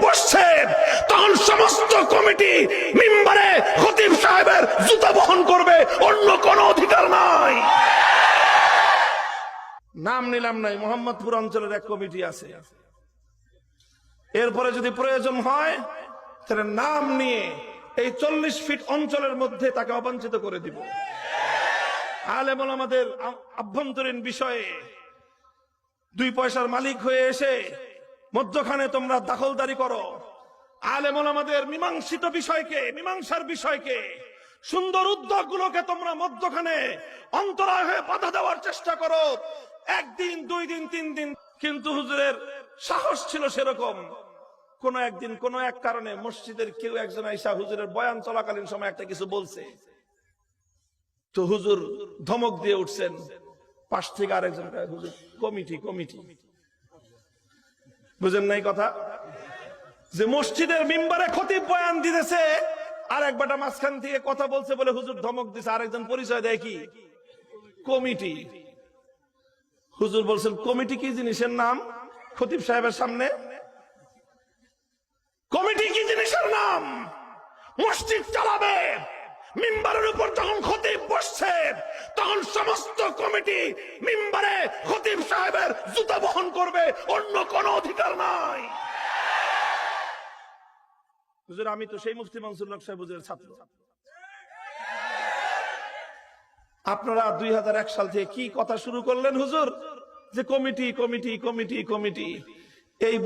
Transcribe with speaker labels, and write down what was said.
Speaker 1: বসছে তখন সমস্ত কমিটি মিম্বারে খতিব সাহেবের জুতা বহন করবে, অন্য কোনো অধিকার নাই। নাম নিলাম নাই, মোহাম্মদপুর অঞ্চলের এক কমিটি আছে। এরপরে যদি প্রয়োজন হয় তাহলে নাম নিয়ে এই 40 ফিট অঞ্চলের মধ্যে তাকে অবাঞ্ছিত করে দিব। আলেম ওলামাদের আভ্যন্তরীণ বিষয়ে 2 পয়সার মালিক হয়ে এসে মধ্যখানে তোমরা দখলদারি করো। আলেম ওলামাদের মীমাংসিত বিষয়কে, মীমাংসার বিষয়কে, সুন্দর উদ্যোগগুলোকে তোমরা মধ্যখানে অন্তরায় হয়ে বাধা দেওয়ার চেষ্টা করো। 1 দিন 2 দিন 3 দিন, কিন্তু হুজুরের সাহস ছিল সেরকম। কোন একদিন কোন এক কারণে মসজিদের কেউ একজন আইসা হুজুরের বয়ান চলাকালীন সময় একটা কিছু বলছে, তো হুজুর ধমক দিয়ে উঠছেন। পাশ থেকে আরেকজন হুজুর কমিটি কমিটি, বুঝেন নাই কথা? যে মসজিদের মিম্বারে খতিব বয়ান দিতেছে, আর এক বেটা মাঝখান থেকে কথা বলছে বলে হুজুর ধমক দিছে, আরেকজন পরিচয় দেয় কি কমিটি। হুজুর বলছেন কমিটি কি জিনিসের নাম? খতিব সাহেবের সামনে কমিটি কি জিনিসের নাম? মসজিদ চালাবে, মিম্বারের উপর যখন খতিব বসছে তখন সমস্ত কমিটি মিম্বারে খতিব সাহেবের জুতা বহন করবে, অন্য কোনো অধিকার নাই। হুজুর আমি তো সেই মুফতি মনসুর হক সাহেব হুজুরের ছাত্র। আপনারা 2001 সাল থেকে কি কথা শুরু করলেন হুজুর, যে কমিটি কমিটি কমিটি কমিটি এই